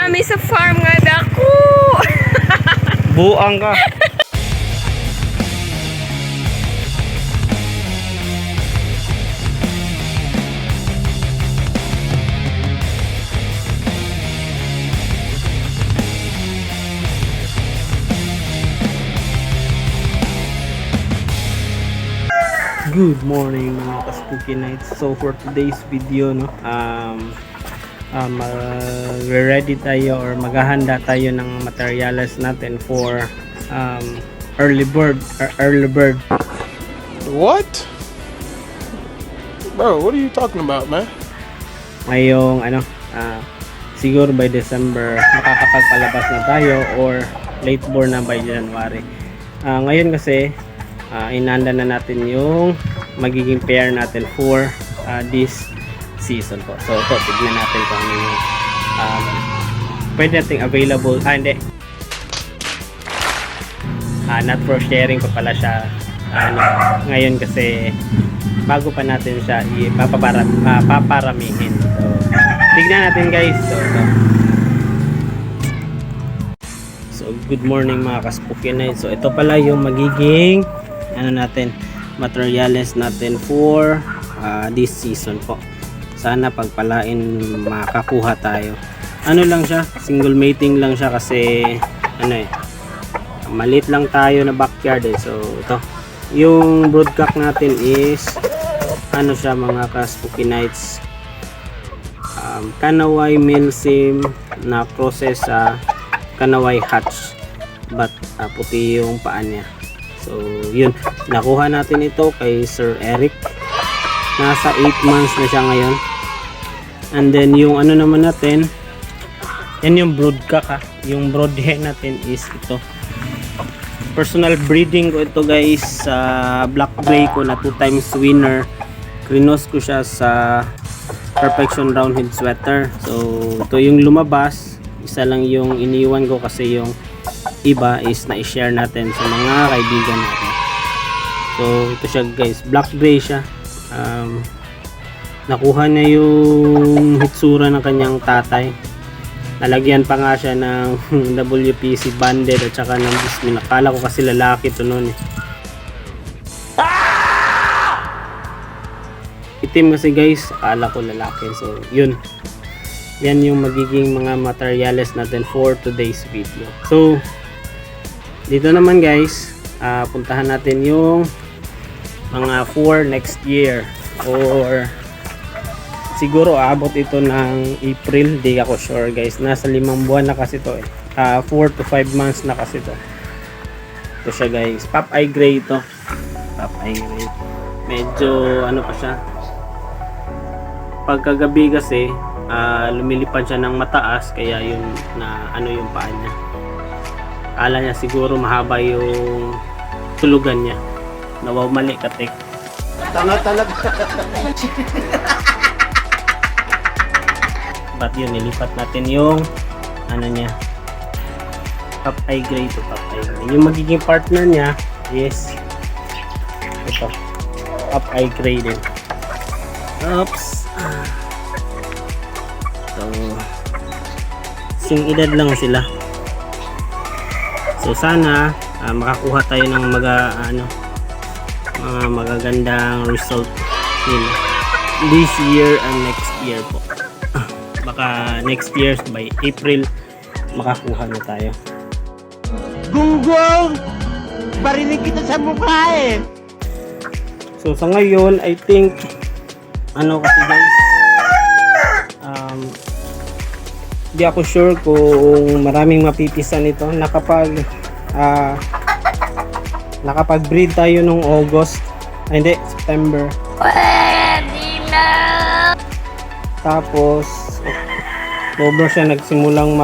Kami sa farm nga dako. Buang ka. Good morning mga ka-spooky nights. So for today's video, no, ready tayo or maghahanda tayo ng materials natin for early bird. What? Bro, what are you talking about, man? Ngayong siguro by December makakapagpalabas na tayo or late born na by January. Ngayon kasi inanda na natin yung magiging pair natin for this season po. So ito, tignan natin kung ano yung pwede nating available. Hindi. Not for sharing pa pala siya ngayon kasi bago pa natin siya paparamihin. So tignan natin guys. So good morning mga ka-spooky night. So ito pala yung magiging materials natin for this season po. Sana pagpalain makakuha tayo. Ano lang siya, single mating lang siya kasi maliit lang tayo na backyard eh. So ito, yung broodcock natin is siya mga ka-spooky nights, Kanawai Milsim na process sa Kanawai hatch, but puti yung paa niya. So yun, nakuha natin ito kay Sir Eric. Nasa 8 months na siya ngayon. And then yung naman natin, yan yung broodcock yung brood hen natin is ito. Personal breeding ko ito guys sa black gray ko na 2 times winner. Krinos ko siya sa Perfection Roundhead Sweater. So ito yung lumabas, isa lang yung iniwan ko kasi yung iba is na-share natin sa mga kaibigan natin. So ito siya guys, black gray siya. Nakuha niya yung hitsura ng kanyang tatay. Nalagyan pa nga siya ng WPC banded at saka ng Disney. Nakala ko kasi lalaki ito noon eh. Itim kasi guys, akala ko lalaki. So yun, yan yung magiging mga materials natin for today's video. So dito naman guys, puntahan natin yung mga for next year or siguro abot ito ng April, di ako sure guys. Nasa 5 buwan na kasi to 4 to 5 months na kasi to. Ito siya guys, Popeye Gray ito. Popeye Gray. Medyo pa siya. Pagkagabi kasi lumilipad siya ng mataas kaya yung yung paa niya. Akala niya siguro mahaba yung tulugan niya. Nawaw mali katik. Tanga talaga. But yun, nilipat natin yung niya, Popeye Gray to Popeye Gray. Yung magiging partner niya is ito, Popeye Gray din. Oops. So sing edad lang sila. So sana makakuha tayo ng mga magagandang result nila this year and next year po. Baka next year by April makakuha na tayo. Gunggong! Barinig kita sa mukha eh! So sa ngayon, I think kasi guys, di ako sure kung maraming mapipisan ito. Nakapag-breed tayo nung August. Hindi, September. Tapos October siya nagsimulang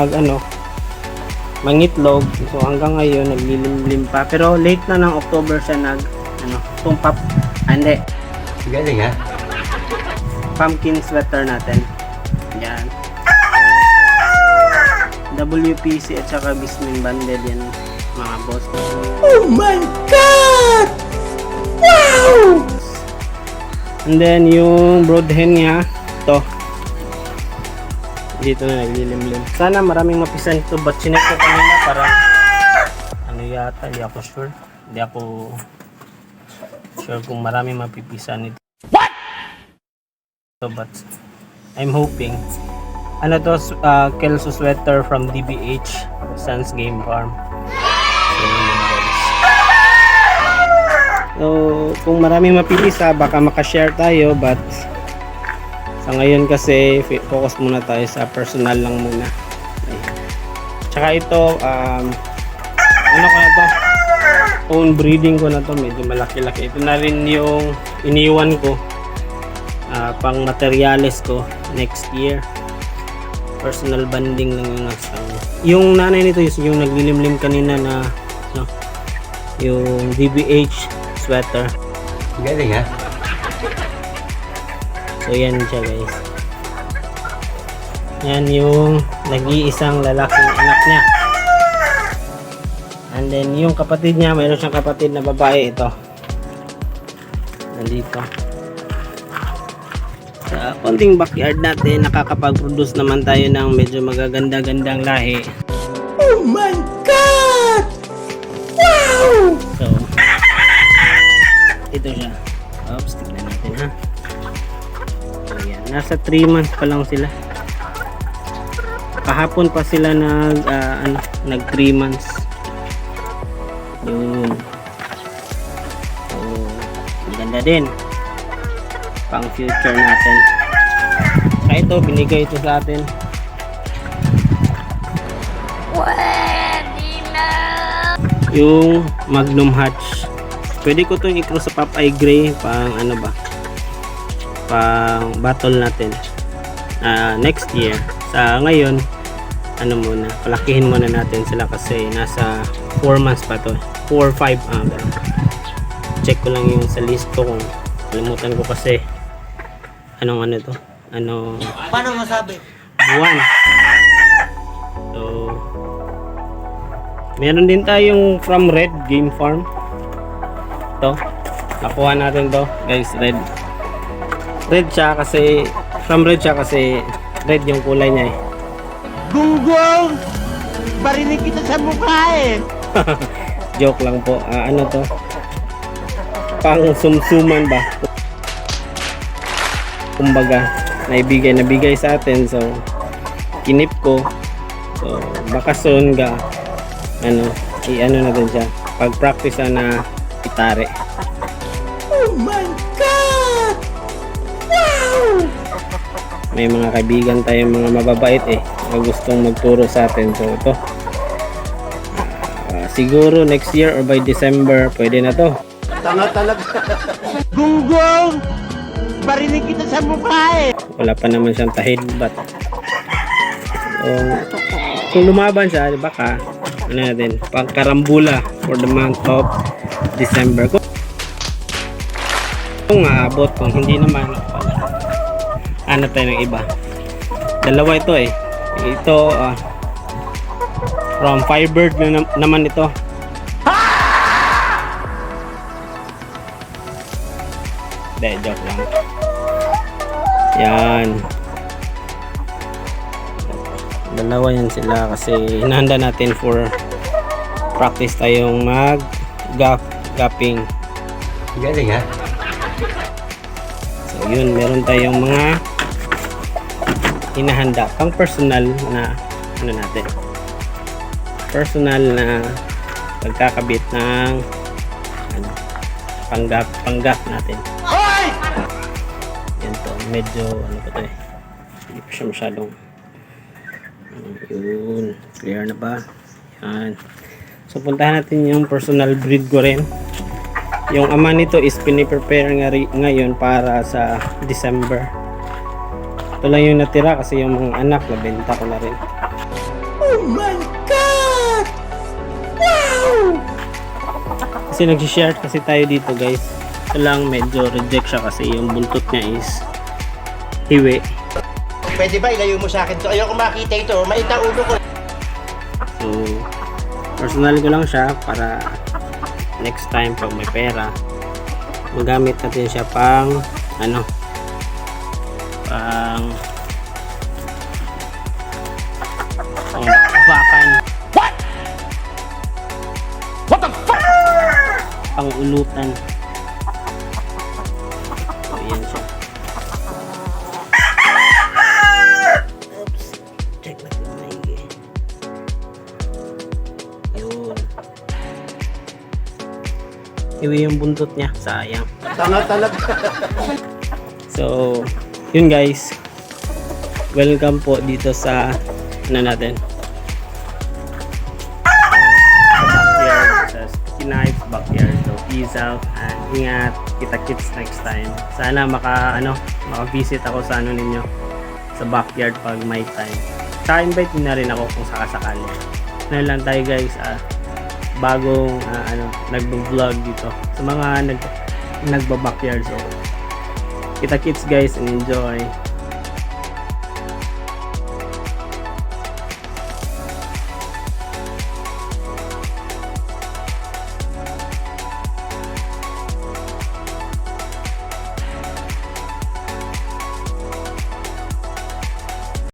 mangitlog. So hanggang ngayon naglilimlim pa. Pero late na ng October siya tumpap. Hindi. Galing ha? Pumpkin sweater natin. Yan. WPC at saka Bismin banded yan mga boss. Oh my God! Wow! And then yung brood hen niya, ito. Dito na naglilimlim. Sana maraming mapisan ito, but chinek ko kanina para ano yata, hindi ako sure. Hindi ako sure kung maraming mapipisan ito. What? So, but I'm hoping. Ano to, Kelso sweater from DBH Sans Game Farm. So, yun guys. So, kung maraming mapipisa, baka makashare tayo, but sa ngayon kasi focus muna tayo sa personal lang muna. Okay. Tsaka ito ano ko na to, own breeding ko na to, medyo malaki-laki. Ito na rin yung iniwan ko pang materials ko next year. Personal banding lang yung nasa. Yung nanay nito yung naglilimlim kanina na no, yung DBH sweater. Galing ha? So yan siya guys. Yan yung nag-iisang lalaking anak niya. And then yung kapatid niya, mayroon siyang kapatid na babae, ito. Nandito. Sa konting backyard natin, nakakapag-produce naman tayo ng medyo magaganda-gandang lahi. Oh my God! Wow! So, ito siya. Oops, tignan natin ha. Ayan, nasa 3 months pa lang sila. Kahapon pa sila nag 3 months. Yun. So, maganda din. Pang future natin. Kaya ito, binigay ito sa atin. Pwede na. Yung Magnum Hatch. Pwede ko itong i-cross sa Popeye Gray pang ano ba? Pang battle natin. Next year. Sa ngayon, ano muna, palakihin muna natin sila kasi nasa 4 months pa to. 4 or 5. Check ko lang yung sa list ko kung kalimutan ko kasi anong ano to? Ano? Paano masabi? Buwan. So, meron din tayong from Red Game Farm. Ito. Nakuha natin to, guys, red. Red siya kasi from red siya kasi red yung kulay niya eh. Gunggong! Barinig kita sa mukha eh! Joke lang po. Ano to? Pang sumsuman ba? Kumbaga, nabigay sa atin. So, kinip ko. So, baka soon ano, i-ano natin siya. Pag-practice na itare. Oh my God! Wow! May mga kaibigan tayong mga mababait eh na gustong magturo sa atin. So, ito. Siguro next year or by December, pwede na to. Tanga talaga. Gunggong! Barinig kita sa mukha eh! Wala pa naman siyang tahid, but kung lumaban siya, baka ano natin, pang karambula for the month of December. Kung aabot, kung hindi naman, ano tayo ng iba. Dalawa ito eh. Ito from Firebird na naman ito. Hindi, joke lang. Yan. Dalawa yan sila kasi hinahanda natin for practice tayong gapping. Galing ha? So yun, meron tayong mga hinahanda pang personal na ano natin. Personal na pagkakabit ng ano, panggap natin. Yan to, medyo ano pa to eh. Hindi pa siya masyadong yun, clear na ba? Yan. So puntahan natin yung personal breed ko rin. Yung ama nito is piniprepare ngayon para sa December. Ito lang yung natira kasi yung mga anak nabenta ko na rin. Oh my God! Wow! Kasi nag-share kasi tayo dito guys. Ito lang medyo reject siya kasi yung buntot niya is hiwi. Pwede ba ilayo mo sa akin to? Ayoko makita ito. Maita ulo ko. So personal ko lang siya para next time pag may pera magamit natin siya pang ano, pang Bakbakan. What the fuck? Pangulutan. So, yan siya. Oops. Check natin maigi. Yun. Iwi yung buntot niya. Sayang. Tanga talaga. So, yun guys. Welcome po dito sa natin. Sa backyard. Sa Sticky Knives backyard. So, peace out and ingat. Kita-kits next time. Sana maka-visit ako sa ninyo. Sa backyard pag may time. Ka-invite na rin ako kung sakasakali. Ano lang tayo guys. Bagong nagbo-vlog dito. Sa mga nagba-backyard. So, kita-kits guys and enjoy.